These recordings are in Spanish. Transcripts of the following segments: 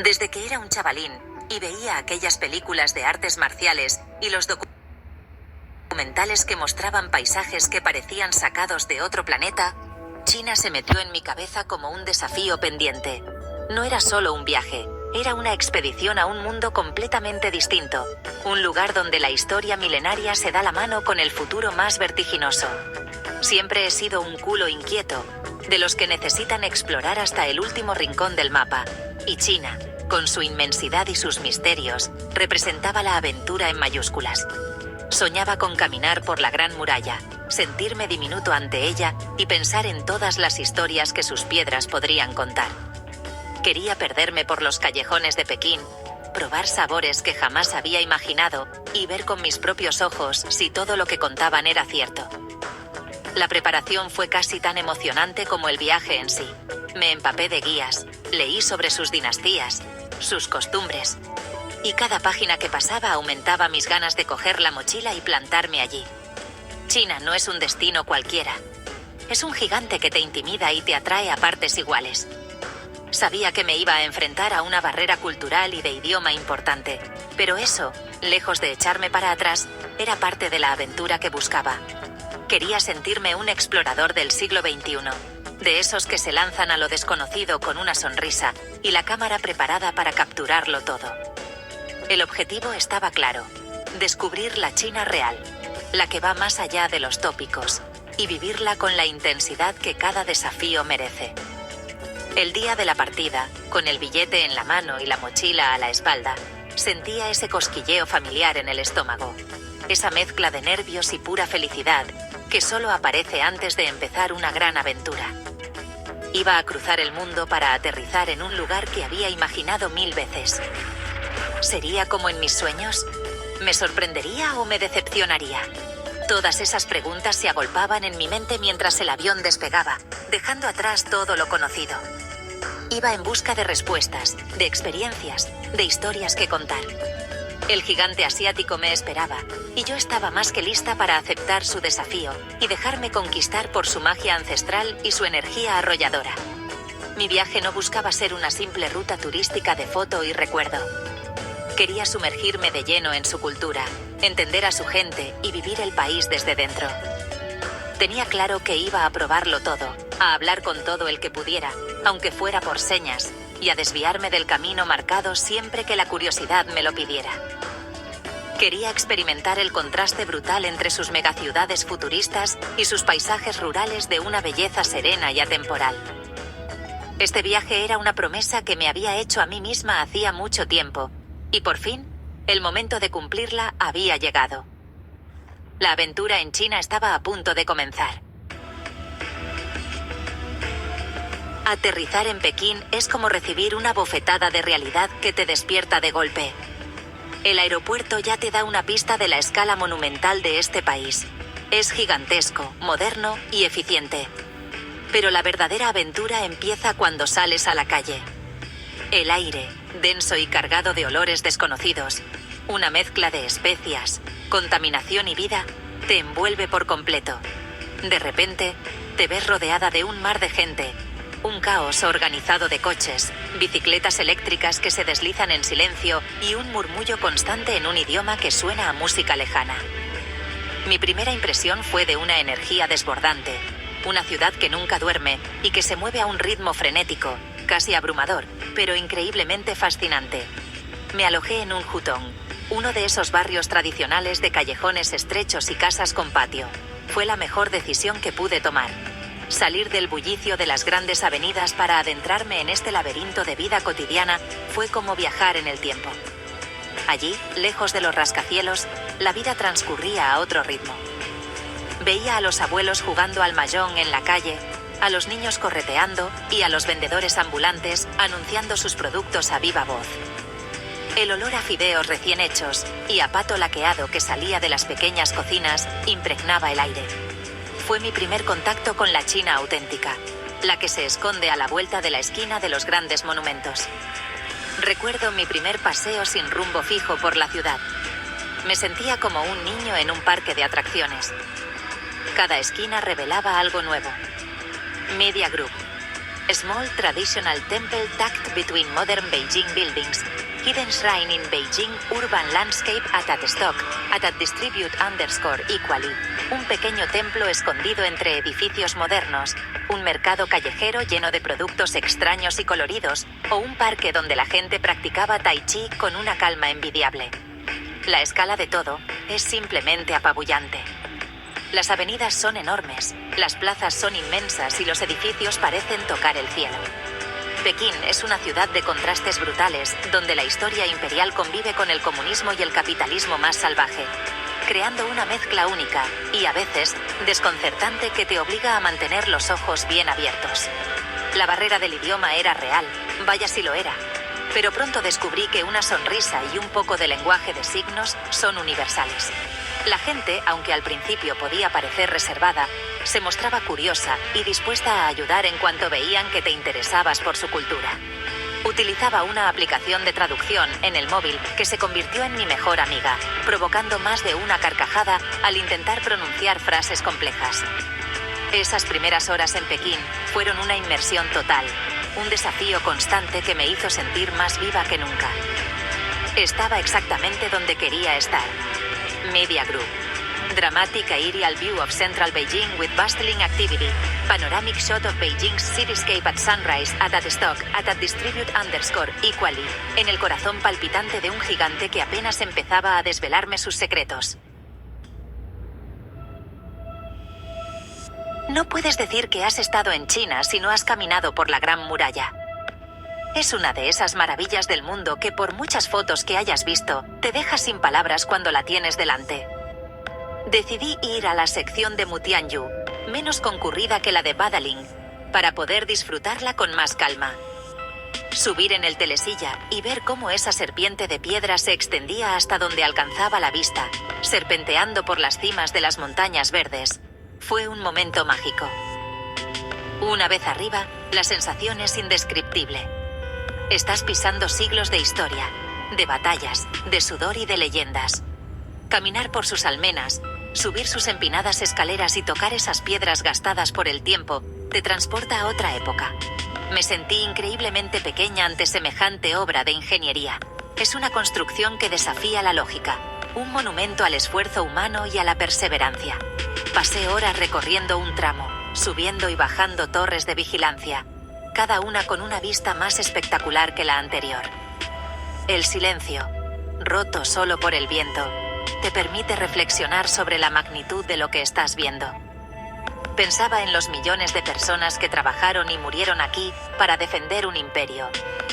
Desde que era un chavalín y veía aquellas películas de artes marciales y los documentales que mostraban paisajes que parecían sacados de otro planeta, China se metió en mi cabeza como un desafío pendiente. No era solo un viaje, era una expedición a un mundo completamente distinto, un lugar donde la historia milenaria se da la mano con el futuro más vertiginoso. Siempre he sido un culo inquieto, de los que necesitan explorar hasta el último rincón del mapa, y China, con su inmensidad y sus misterios, representaba la aventura en mayúsculas. Soñaba con caminar por la Gran Muralla, sentirme diminuto ante ella y pensar en todas las historias que sus piedras podrían contar. Quería perderme por los callejones de Pekín, probar sabores que jamás había imaginado y ver con mis propios ojos si todo lo que contaban era cierto. La preparación fue casi tan emocionante como el viaje en sí. Me empapé de guías, leí sobre sus dinastías, sus costumbres, y cada página que pasaba aumentaba mis ganas de coger la mochila y plantarme allí. China no es un destino cualquiera. Es un gigante que te intimida y te atrae a partes iguales. Sabía que me iba a enfrentar a una barrera cultural y de idioma importante, pero eso, lejos de echarme para atrás, era parte de la aventura que buscaba. Quería sentirme un explorador del siglo XXI, de esos que se lanzan a lo desconocido con una sonrisa y la cámara preparada para capturarlo todo. El objetivo estaba claro: descubrir la China real, la que va más allá de los tópicos, y vivirla con la intensidad que cada desafío merece. El día de la partida, con el billete en la mano y la mochila a la espalda, sentía ese cosquilleo familiar en el estómago, esa mezcla de nervios y pura felicidad que solo aparece antes de empezar una gran aventura. Iba a cruzar el mundo para aterrizar en un lugar que había imaginado 1000 veces. ¿Sería como en mis sueños? ¿Me sorprendería o me decepcionaría? Todas esas preguntas se agolpaban en mi mente mientras el avión despegaba, dejando atrás todo lo conocido. Iba en busca de respuestas, de experiencias, de historias que contar. El gigante asiático me esperaba, y yo estaba más que lista para aceptar su desafío y dejarme conquistar por su magia ancestral y su energía arrolladora. Mi viaje no buscaba ser una simple ruta turística de foto y recuerdo. Quería sumergirme de lleno en su cultura, entender a su gente y vivir el país desde dentro. Tenía claro que iba a probarlo todo, a hablar con todo el que pudiera, aunque fuera por señas, y a desviarme del camino marcado siempre que la curiosidad me lo pidiera. Quería experimentar el contraste brutal entre sus megaciudades futuristas y sus paisajes rurales de una belleza serena y atemporal. Este viaje era una promesa que me había hecho a mí misma hacía mucho tiempo, y por fin, el momento de cumplirla había llegado. La aventura en China estaba a punto de comenzar. Aterrizar en Pekín es como recibir una bofetada de realidad que te despierta de golpe. El aeropuerto ya te da una pista de la escala monumental de este país. Es gigantesco, moderno y eficiente. Pero la verdadera aventura empieza cuando sales a la calle. El aire, denso y cargado de olores desconocidos, una mezcla de especias, contaminación y vida, te envuelve por completo. De repente, te ves rodeada de un mar de gente, un caos organizado de coches, bicicletas eléctricas que se deslizan en silencio y un murmullo constante en un idioma que suena a música lejana. Mi primera impresión fue de una energía desbordante, una ciudad que nunca duerme y que se mueve a un ritmo frenético, casi abrumador, pero increíblemente fascinante. Me alojé en un hutong, uno de esos barrios tradicionales de callejones estrechos y casas con patio. Fue la mejor decisión que pude tomar. Salir del bullicio de las grandes avenidas para adentrarme en este laberinto de vida cotidiana fue como viajar en el tiempo. Allí, lejos de los rascacielos, la vida transcurría a otro ritmo. Veía a los abuelos jugando al mahjong en la calle, a los niños correteando y a los vendedores ambulantes anunciando sus productos a viva voz. El olor a fideos recién hechos y a pato laqueado que salía de las pequeñas cocinas impregnaba el aire. Fue mi primer contacto con la China auténtica, la que se esconde a la vuelta de la esquina de los grandes monumentos. Recuerdo mi primer paseo sin rumbo fijo por la ciudad. Me sentía como un niño en un parque de atracciones. Cada esquina revelaba algo nuevo. Media Group, Small traditional temple tucked between modern Beijing buildings. Hidden shrine in Beijing urban landscape at stock, at distribute underscore equally. Un pequeño templo escondido entre edificios modernos, un mercado callejero lleno de productos extraños y coloridos, o un parque donde la gente practicaba tai chi con una calma envidiable. La escala de todo es simplemente apabullante. Las avenidas son enormes, las plazas son inmensas y los edificios parecen tocar el cielo. Pekín es una ciudad de contrastes brutales, donde la historia imperial convive con el comunismo y el capitalismo más salvaje, creando una mezcla única, y a veces, desconcertante, que te obliga a mantener los ojos bien abiertos. La barrera del idioma era real, vaya si lo era, pero pronto descubrí que una sonrisa y un poco de lenguaje de signos son universales. La gente, aunque al principio podía parecer reservada, se mostraba curiosa y dispuesta a ayudar en cuanto veían que te interesabas por su cultura. Utilizaba una aplicación de traducción en el móvil que se convirtió en mi mejor amiga, provocando más de una carcajada al intentar pronunciar frases complejas. Esas primeras horas en Pekín fueron una inmersión total, un desafío constante que me hizo sentir más viva que nunca. Estaba exactamente donde quería estar. Media Group. Dramatic aerial view of central Beijing with bustling activity. Panoramic shot of Beijing's cityscape at sunrise at stock at distribute underscore equally. En el corazón palpitante de un gigante que apenas empezaba a desvelarme sus secretos. No puedes decir que has estado en China si no has caminado por la Gran Muralla. Es una de esas maravillas del mundo que por muchas fotos que hayas visto, te dejas sin palabras cuando la tienes delante. Decidí ir a la sección de Mutianyu, menos concurrida que la de Badaling, para poder disfrutarla con más calma. Subir en el telesilla y ver cómo esa serpiente de piedra se extendía hasta donde alcanzaba la vista, serpenteando por las cimas de las montañas verdes, fue un momento mágico. Una vez arriba, la sensación es indescriptible. Estás pisando siglos de historia, de batallas, de sudor y de leyendas. Caminar por sus almenas, subir sus empinadas escaleras y tocar esas piedras gastadas por el tiempo, te transporta a otra época. Me sentí increíblemente pequeña ante semejante obra de ingeniería. Es una construcción que desafía la lógica, un monumento al esfuerzo humano y a la perseverancia. Pasé horas recorriendo un tramo, subiendo y bajando torres de vigilancia, cada una con una vista más espectacular que la anterior. El silencio, roto solo por el viento, te permite reflexionar sobre la magnitud de lo que estás viendo. Pensaba en los millones de personas que trabajaron y murieron aquí para defender un imperio.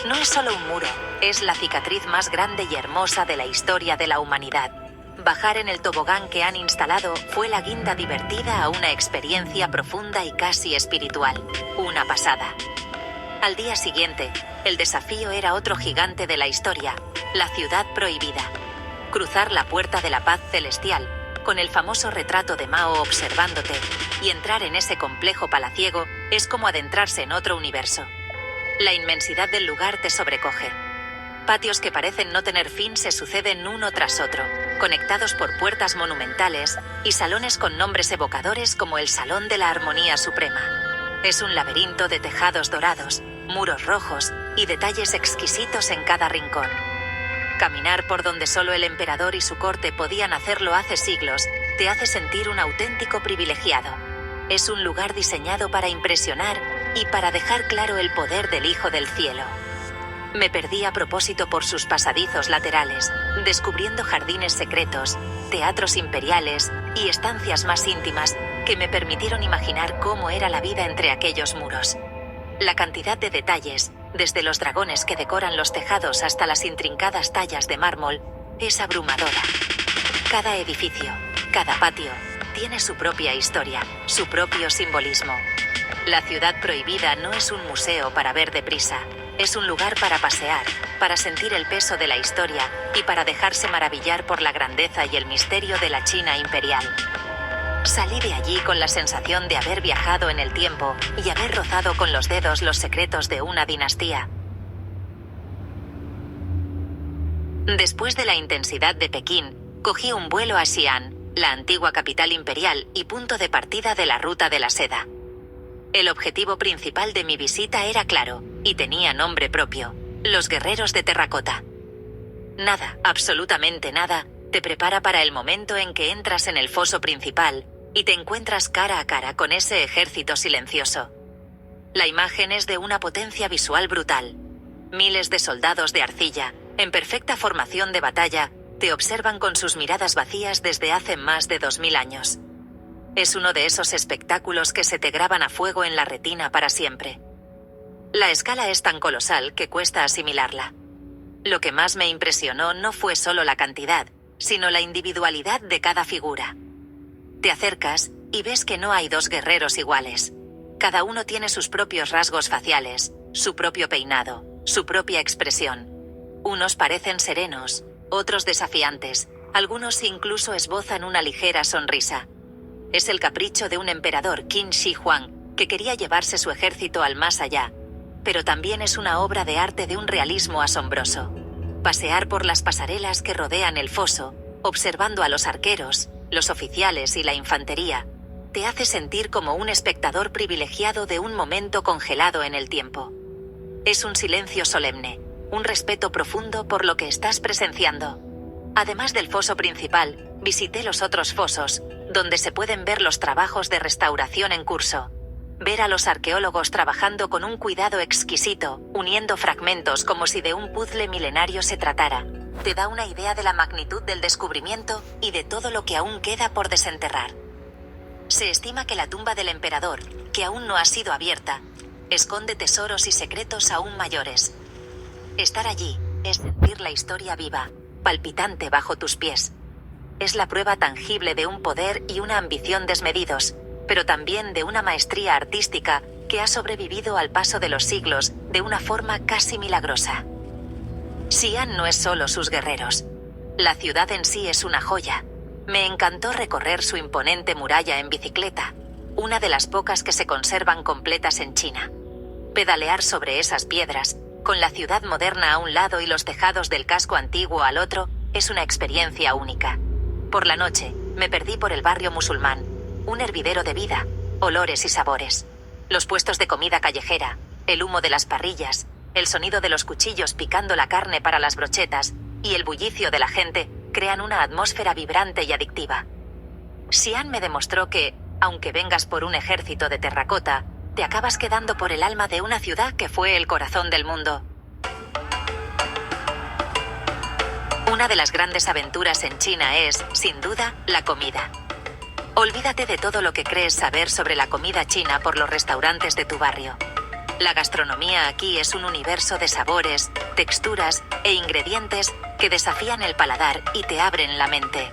No es solo un muro, es la cicatriz más grande y hermosa de la historia de la humanidad. Bajar en el tobogán que han instalado fue la guinda divertida a una experiencia profunda y casi espiritual. Una pasada. Al día siguiente, el desafío era otro gigante de la historia, la ciudad prohibida. Cruzar la puerta de la paz celestial, con el famoso retrato de Mao observándote, y entrar en ese complejo palaciego es como adentrarse en otro universo. La inmensidad del lugar te sobrecoge. Patios que parecen no tener fin se suceden uno tras otro, conectados por puertas monumentales, y salones con nombres evocadores como el Salón de la Armonía Suprema. Es un laberinto de tejados dorados, muros rojos y detalles exquisitos en cada rincón. Caminar por donde solo el emperador y su corte podían hacerlo hace siglos, te hace sentir un auténtico privilegiado. Es un lugar diseñado para impresionar y para dejar claro el poder del Hijo del Cielo. Me perdí a propósito por sus pasadizos laterales, descubriendo jardines secretos, teatros imperiales y estancias más íntimas que me permitieron imaginar cómo era la vida entre aquellos muros. La cantidad de detalles, desde los dragones que decoran los tejados hasta las intrincadas tallas de mármol, es abrumadora. Cada edificio, cada patio, tiene su propia historia, su propio simbolismo. La ciudad prohibida no es un museo para ver deprisa, es un lugar para pasear, para sentir el peso de la historia y para dejarse maravillar por la grandeza y el misterio de la China imperial. Salí de allí con la sensación de haber viajado en el tiempo y haber rozado con los dedos los secretos de una dinastía. Después de la intensidad de Pekín, cogí un vuelo a Xi'an, la antigua capital imperial y punto de partida de la Ruta de la Seda. El objetivo principal de mi visita era claro, y tenía nombre propio: los guerreros de terracota. Nada, absolutamente nada, te prepara para el momento en que entras en el foso principal y te encuentras cara a cara con ese ejército silencioso. La imagen es de una potencia visual brutal. Miles de soldados de arcilla, en perfecta formación de batalla, te observan con sus miradas vacías desde hace más de 2000 años. Es uno de esos espectáculos que se te graban a fuego en la retina para siempre. La escala es tan colosal que cuesta asimilarla. Lo que más me impresionó no fue solo la cantidad, sino la individualidad de cada figura. Te acercas y ves que no hay dos guerreros iguales. Cada uno tiene sus propios rasgos faciales, su propio peinado, su propia expresión. Unos parecen serenos, otros desafiantes, algunos incluso esbozan una ligera sonrisa. Es el capricho de un emperador, Qin Shi Huang, que quería llevarse su ejército al más allá, pero también es una obra de arte de un realismo asombroso. Pasear por las pasarelas que rodean el foso, observando a los arqueros, los oficiales y la infantería, te hace sentir como un espectador privilegiado de un momento congelado en el tiempo. Es un silencio solemne, un respeto profundo por lo que estás presenciando. Además del foso principal, visité los otros fosos, donde se pueden ver los trabajos de restauración en curso. Ver a los arqueólogos trabajando con un cuidado exquisito, uniendo fragmentos como si de un puzzle milenario se tratara, te da una idea de la magnitud del descubrimiento y de todo lo que aún queda por desenterrar. Se estima que la tumba del emperador, que aún no ha sido abierta, esconde tesoros y secretos aún mayores. Estar allí es sentir la historia viva, palpitante bajo tus pies. Es la prueba tangible de un poder y una ambición desmedidos, pero también de una maestría artística que ha sobrevivido al paso de los siglos de una forma casi milagrosa. Xi'an no es solo sus guerreros. La ciudad en sí es una joya. Me encantó recorrer su imponente muralla en bicicleta, una de las pocas que se conservan completas en China. Pedalear sobre esas piedras, con la ciudad moderna a un lado y los tejados del casco antiguo al otro, es una experiencia única. Por la noche, me perdí por el barrio musulmán, un hervidero de vida, olores y sabores. Los puestos de comida callejera, el humo de las parrillas, el sonido de los cuchillos picando la carne para las brochetas y el bullicio de la gente crean una atmósfera vibrante y adictiva. Xi'an me demostró que, aunque vengas por un ejército de terracota, te acabas quedando por el alma de una ciudad que fue el corazón del mundo. Una de las grandes aventuras en China es, sin duda, la comida. Olvídate de todo lo que crees saber sobre la comida china por los restaurantes de tu barrio. La gastronomía aquí es un universo de sabores, texturas e ingredientes que desafían el paladar y te abren la mente.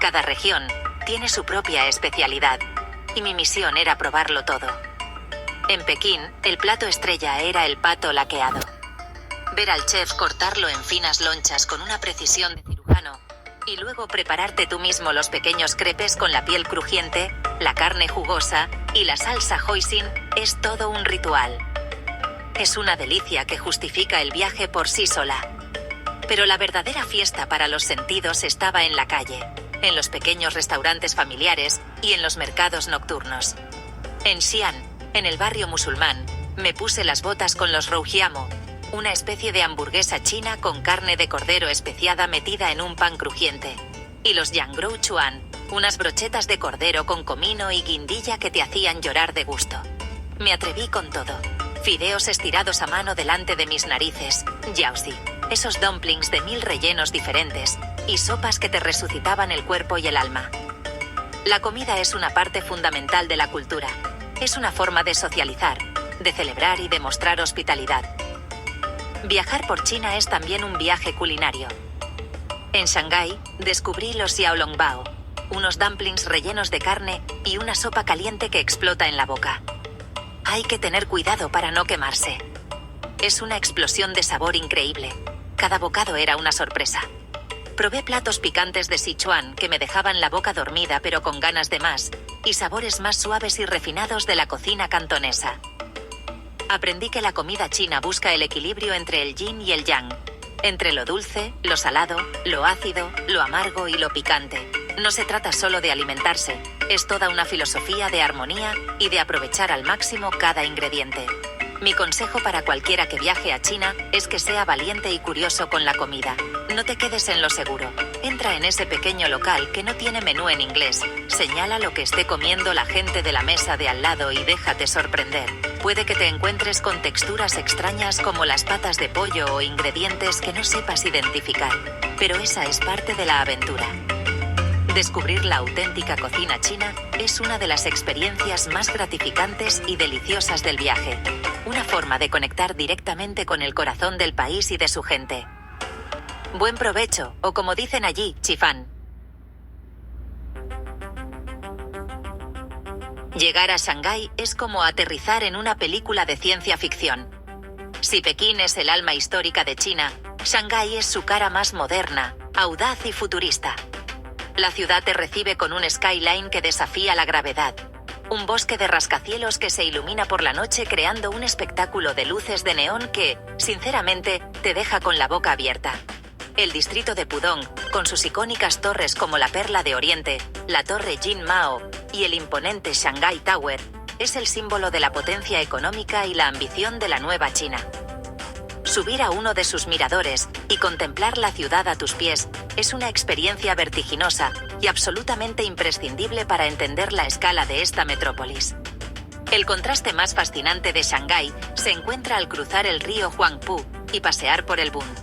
Cada región tiene su propia especialidad, y mi misión era probarlo todo. En Pekín, el plato estrella era el pato laqueado. Ver al chef cortarlo en finas lonchas con una precisión de cirujano, y luego prepararte tú mismo los pequeños crepes con la piel crujiente, la carne jugosa y la salsa hoisin, es todo un ritual. Es una delicia que justifica el viaje por sí sola. Pero la verdadera fiesta para los sentidos estaba en la calle, en los pequeños restaurantes familiares y en los mercados nocturnos. En Xi'an, en el barrio musulmán, me puse las botas con los roujiamo, una especie de hamburguesa china con carne de cordero especiada metida en un pan crujiente, y los yangrou chuan, unas brochetas de cordero con comino y guindilla que te hacían llorar de gusto. Me atreví con todo. Fideos estirados a mano delante de mis narices, yaozi, esos dumplings de 1000 rellenos diferentes, y sopas que te resucitaban el cuerpo y el alma. La comida es una parte fundamental de la cultura. Es una forma de socializar, de celebrar y de mostrar hospitalidad. Viajar por China es también un viaje culinario. En Shanghái, descubrí los xiaolongbao, unos dumplings rellenos de carne y una sopa caliente que explota en la boca. Hay que tener cuidado para no quemarse. Es una explosión de sabor increíble. Cada bocado era una sorpresa. Probé platos picantes de Sichuan que me dejaban la boca dormida pero con ganas de más, y sabores más suaves y refinados de la cocina cantonesa. Aprendí que la comida china busca el equilibrio entre el yin y el yang, entre lo dulce, lo salado, lo ácido, lo amargo y lo picante, No se trata solo de alimentarse, es toda una filosofía de armonía y de aprovechar al máximo cada ingrediente. Mi consejo para cualquiera que viaje a China es que sea valiente y curioso con la comida. No te quedes en lo seguro. Entra en ese pequeño local que no tiene menú en inglés. Señala lo que esté comiendo la gente de la mesa de al lado y déjate sorprender. Puede que te encuentres con texturas extrañas como las patas de pollo o ingredientes que no sepas identificar. Pero esa es parte de la aventura. Descubrir la auténtica cocina china es una de las experiencias más gratificantes y deliciosas del viaje. Una forma de conectar directamente con el corazón del país y de su gente. Buen provecho, o como dicen allí, chifán. Llegar a Shanghái es como aterrizar en una película de ciencia ficción. Si Pekín es el alma histórica de China, Shanghái es su cara más moderna, audaz y futurista. La ciudad te recibe con un skyline que desafía la gravedad. Un bosque de rascacielos que se ilumina por la noche creando un espectáculo de luces de neón que, sinceramente, te deja con la boca abierta. El distrito de Pudong, con sus icónicas torres como la Perla de Oriente, la Torre Jin Mao y el imponente Shanghai Tower, es el símbolo de la potencia económica y la ambición de la nueva China. Subir a uno de sus miradores y contemplar la ciudad a tus pies es una experiencia vertiginosa y absolutamente imprescindible para entender la escala de esta metrópolis. El contraste más fascinante de Shanghái se encuentra al cruzar el río Huangpu y pasear por el Bund.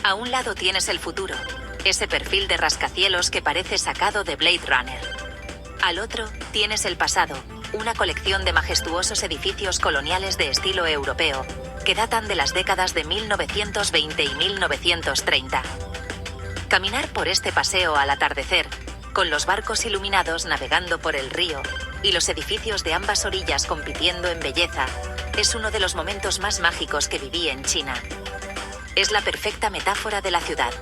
A un lado tienes el futuro, ese perfil de rascacielos que parece sacado de Blade Runner. Al otro tienes el pasado, una colección de majestuosos edificios coloniales de estilo europeo, que datan de las décadas de 1920 y 1930. Caminar por este paseo al atardecer, con los barcos iluminados navegando por el río y los edificios de ambas orillas compitiendo en belleza, es uno de los momentos más mágicos que viví en China. Es la perfecta metáfora de la ciudad.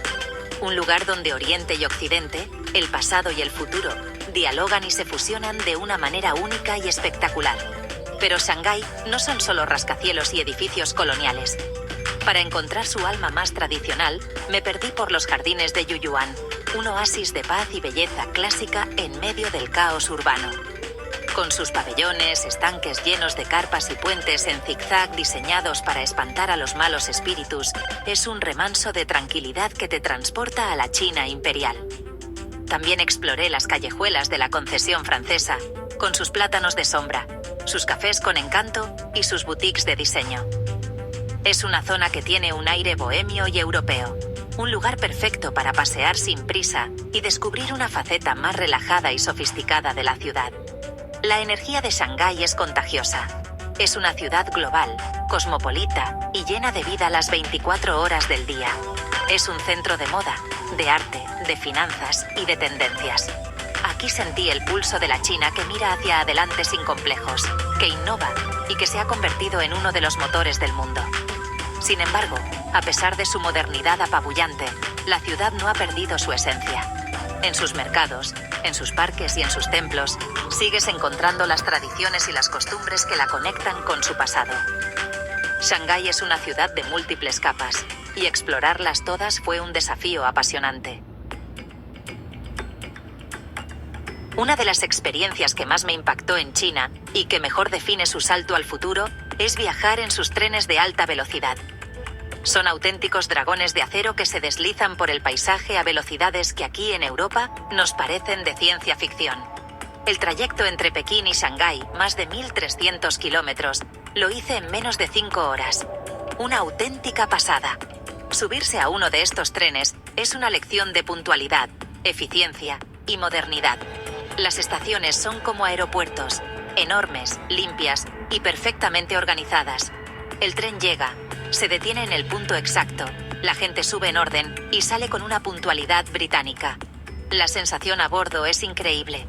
Un lugar donde Oriente y Occidente, el pasado y el futuro, dialogan y se fusionan de una manera única y espectacular. Pero Shanghái no son solo rascacielos y edificios coloniales. Para encontrar su alma más tradicional, me perdí por los jardines de Yuyuan, un oasis de paz y belleza clásica en medio del caos urbano. Con sus pabellones, estanques llenos de carpas y puentes en zigzag diseñados para espantar a los malos espíritus, es un remanso de tranquilidad que te transporta a la China imperial. También exploré las callejuelas de la Concesión Francesa, con sus plátanos de sombra, sus cafés con encanto y sus boutiques de diseño. Es una zona que tiene un aire bohemio y europeo, un lugar perfecto para pasear sin prisa y descubrir una faceta más relajada y sofisticada de la ciudad. La energía de Shanghái es contagiosa. Es una ciudad global, cosmopolita y llena de vida las 24 horas del día. Es un centro de moda, de arte, de finanzas y de tendencias. Aquí sentí el pulso de la China que mira hacia adelante sin complejos, que innova y que se ha convertido en uno de los motores del mundo. Sin embargo, a pesar de su modernidad apabullante, la ciudad no ha perdido su esencia. En sus mercados, en sus parques y en sus templos, sigues encontrando las tradiciones y las costumbres que la conectan con su pasado. Shanghái es una ciudad de múltiples capas, y explorarlas todas fue un desafío apasionante. Una de las experiencias que más me impactó en China, y que mejor define su salto al futuro, es viajar en sus trenes de alta velocidad. Son auténticos dragones de acero que se deslizan por el paisaje a velocidades que aquí en Europa nos parecen de ciencia ficción. El trayecto entre Pekín y Shanghái, más de 1.300 kilómetros, lo hice en menos de 5 horas. Una auténtica pasada. Subirse a uno de estos trenes es una lección de puntualidad, eficiencia y modernidad. Las estaciones son como aeropuertos, enormes, limpias y perfectamente organizadas. El tren llega, se detiene en el punto exacto, la gente sube en orden y sale con una puntualidad británica. La sensación a bordo es increíble.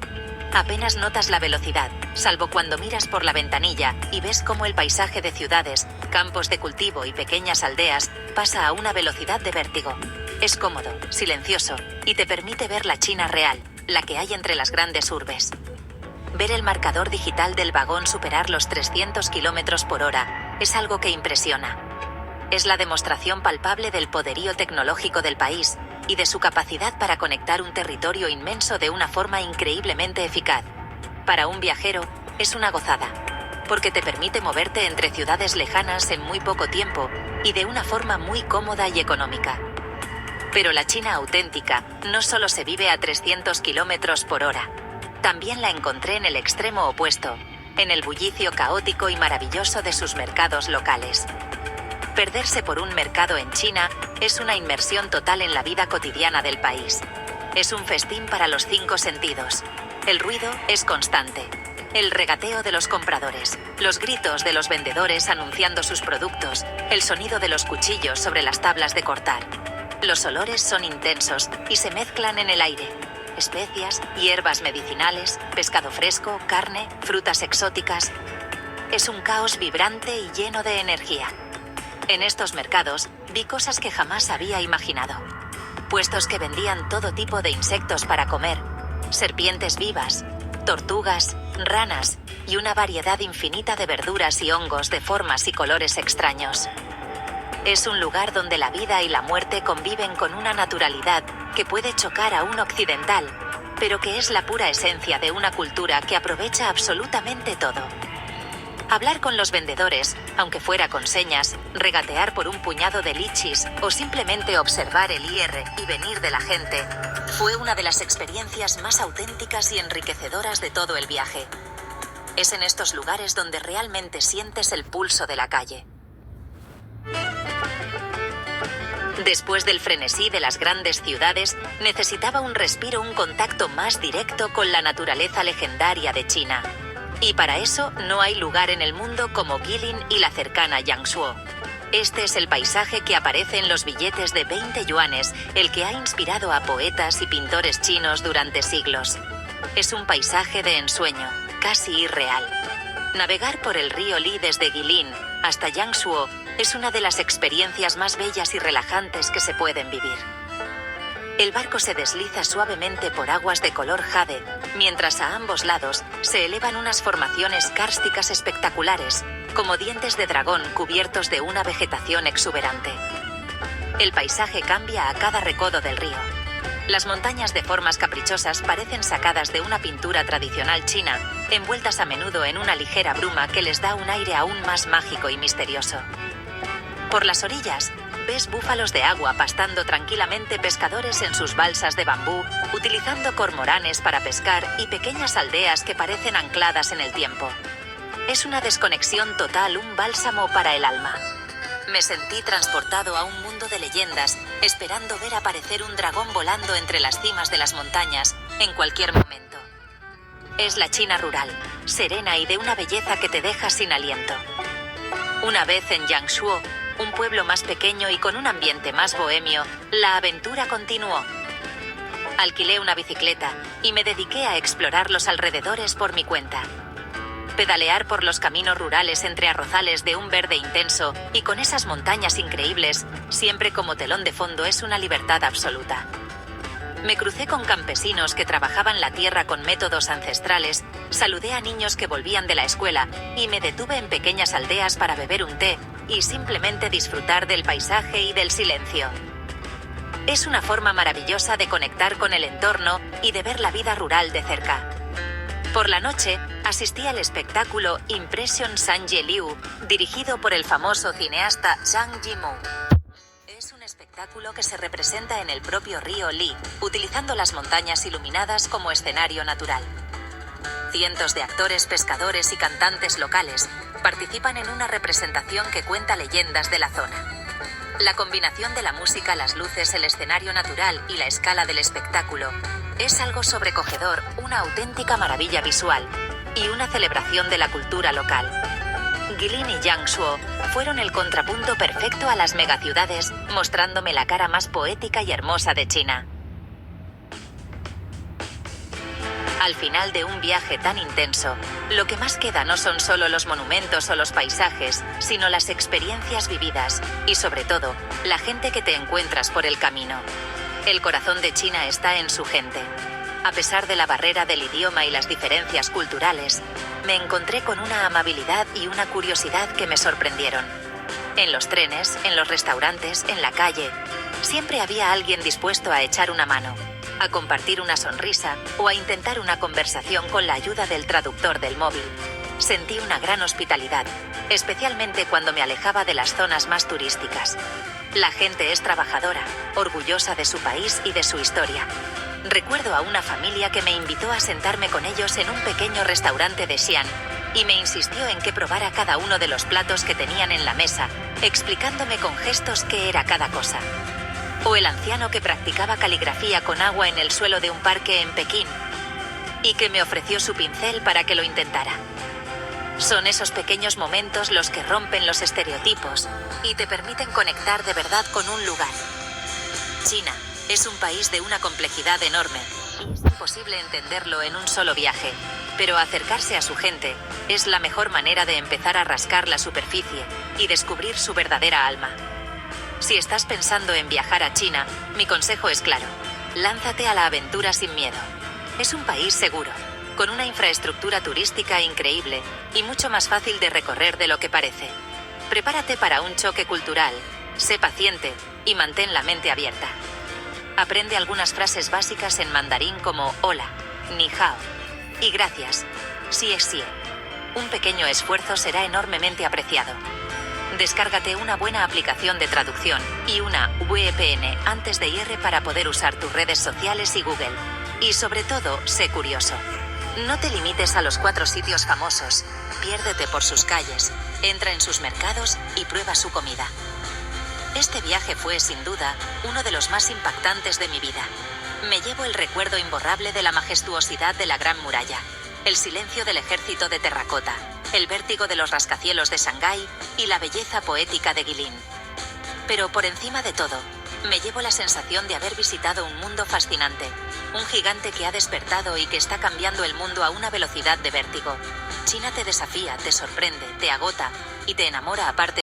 Apenas notas la velocidad, salvo cuando miras por la ventanilla y ves cómo el paisaje de ciudades, campos de cultivo y pequeñas aldeas pasa a una velocidad de vértigo. Es cómodo, silencioso y te permite ver la China real, la que hay entre las grandes urbes. Ver el marcador digital del vagón superar los 300 km por hora es algo que impresiona. Es la demostración palpable del poderío tecnológico del país, y de su capacidad para conectar un territorio inmenso de una forma increíblemente eficaz. Para un viajero, es una gozada, porque te permite moverte entre ciudades lejanas en muy poco tiempo y de una forma muy cómoda y económica. Pero la China auténtica no solo se vive a 300 kilómetros por hora. También la encontré en el extremo opuesto, en el bullicio caótico y maravilloso de sus mercados locales. Perderse por un mercado en China es una inmersión total en la vida cotidiana del país. Es un festín para los 5 sentidos. El ruido es constante. El regateo de los compradores, los gritos de los vendedores anunciando sus productos, el sonido de los cuchillos sobre las tablas de cortar. Los olores son intensos y se mezclan en el aire. Especias, hierbas medicinales, pescado fresco, carne, frutas exóticas. Es un caos vibrante y lleno de energía. En estos mercados vi cosas que jamás había imaginado. Puestos que vendían todo tipo de insectos para comer, serpientes vivas, tortugas, ranas y una variedad infinita de verduras y hongos de formas y colores extraños. Es un lugar donde la vida y la muerte conviven con una naturalidad que puede chocar a un occidental, pero que es la pura esencia de una cultura que aprovecha absolutamente todo. Hablar con los vendedores, aunque fuera con señas, regatear por un puñado de lichis o simplemente observar el ir y venir de la gente, fue una de las experiencias más auténticas y enriquecedoras de todo el viaje. Es en estos lugares donde realmente sientes el pulso de la calle. Después del frenesí de las grandes ciudades, necesitaba un respiro, un contacto más directo con la naturaleza legendaria de China. Y para eso no hay lugar en el mundo como Guilin y la cercana Yangshuo. Este es el paisaje que aparece en los billetes de 20 yuanes, el que ha inspirado a poetas y pintores chinos durante siglos. Es un paisaje de ensueño, casi irreal. Navegar por el río Li desde Guilin hasta Yangshuo es una de las experiencias más bellas y relajantes que se pueden vivir. El barco se desliza suavemente por aguas de color jade, mientras a ambos lados se elevan unas formaciones kársticas espectaculares, como dientes de dragón cubiertos de una vegetación exuberante. El paisaje cambia a cada recodo del río. Las montañas de formas caprichosas parecen sacadas de una pintura tradicional china, envueltas a menudo en una ligera bruma que les da un aire aún más mágico y misterioso. Por las orillas, ves búfalos de agua pastando tranquilamente, pescadores en sus balsas de bambú, utilizando cormoranes para pescar y pequeñas aldeas que parecen ancladas en el tiempo. Es una desconexión total, un bálsamo para el alma. Me sentí transportado a un mundo de leyendas, esperando ver aparecer un dragón volando entre las cimas de las montañas en cualquier momento. Es la China rural, serena y de una belleza que te deja sin aliento. Una vez en Yangshuo, un pueblo más pequeño y con un ambiente más bohemio, la aventura continuó. Alquilé una bicicleta y me dediqué a explorar los alrededores por mi cuenta. Pedalear por los caminos rurales entre arrozales de un verde intenso y con esas montañas increíbles, siempre como telón de fondo, es una libertad absoluta. Me crucé con campesinos que trabajaban la tierra con métodos ancestrales, saludé a niños que volvían de la escuela y me detuve en pequeñas aldeas para beber un té y simplemente disfrutar del paisaje y del silencio. Es una forma maravillosa de conectar con el entorno y de ver la vida rural de cerca. Por la noche, asistí al espectáculo Impression Zhang Liu, dirigido por el famoso cineasta Zhang Yimou. Es un espectáculo que se representa en el propio río Li, utilizando las montañas iluminadas como escenario natural. Cientos de actores, pescadores y cantantes locales participan en una representación que cuenta leyendas de la zona. La combinación de la música, las luces, el escenario natural y la escala del espectáculo es algo sobrecogedor, una auténtica maravilla visual y una celebración de la cultura local. Guilin y Yangshuo fueron el contrapunto perfecto a las megaciudades, mostrándome la cara más poética y hermosa de China. Al final de un viaje tan intenso, lo que más queda no son solo los monumentos o los paisajes, sino las experiencias vividas y, sobre todo, la gente que te encuentras por el camino. El corazón de China está en su gente. A pesar de la barrera del idioma y las diferencias culturales, me encontré con una amabilidad y una curiosidad que me sorprendieron. En los trenes, en los restaurantes, en la calle, Siempre había alguien dispuesto a echar una mano, a compartir una sonrisa o a intentar una conversación con la ayuda del traductor del móvil. Sentí una gran hospitalidad, especialmente cuando me alejaba de las zonas más turísticas. La gente es trabajadora, orgullosa de su país y de su historia. Recuerdo a una familia que me invitó a sentarme con ellos en un pequeño restaurante de Xi'an y me insistió en que probara cada uno de los platos que tenían en la mesa, explicándome con gestos qué era cada cosa. O el anciano que practicaba caligrafía con agua en el suelo de un parque en Pekín y que me ofreció su pincel para que lo intentara. Son esos pequeños momentos los que rompen los estereotipos y te permiten conectar de verdad con un lugar. China es un país de una complejidad enorme y es imposible entenderlo en un solo viaje, pero acercarse a su gente es la mejor manera de empezar a rascar la superficie y descubrir su verdadera alma. Si estás pensando en viajar a China, mi consejo es claro: lánzate a la aventura sin miedo. Es un país seguro, con una infraestructura turística increíble y mucho más fácil de recorrer de lo que parece. Prepárate para un choque cultural, sé paciente y mantén la mente abierta. Aprende algunas frases básicas en mandarín como hola, ni hao y gracias, xie xie. Un pequeño esfuerzo será enormemente apreciado. Descárgate una buena aplicación de traducción y una VPN antes de ir para poder usar tus redes sociales y Google. Y sobre todo, sé curioso. No te limites a los 4 sitios famosos, piérdete por sus calles, entra en sus mercados y prueba su comida. Este viaje fue, sin duda, uno de los más impactantes de mi vida. Me llevo el recuerdo imborrable de la majestuosidad de la Gran Muralla, el silencio del ejército de terracota, el vértigo de los rascacielos de Shanghái y la belleza poética de Guilin. Pero por encima de todo, me llevo la sensación de haber visitado un mundo fascinante, un gigante que ha despertado y que está cambiando el mundo a una velocidad de vértigo. China te desafía, te sorprende, te agota y te enamora a partes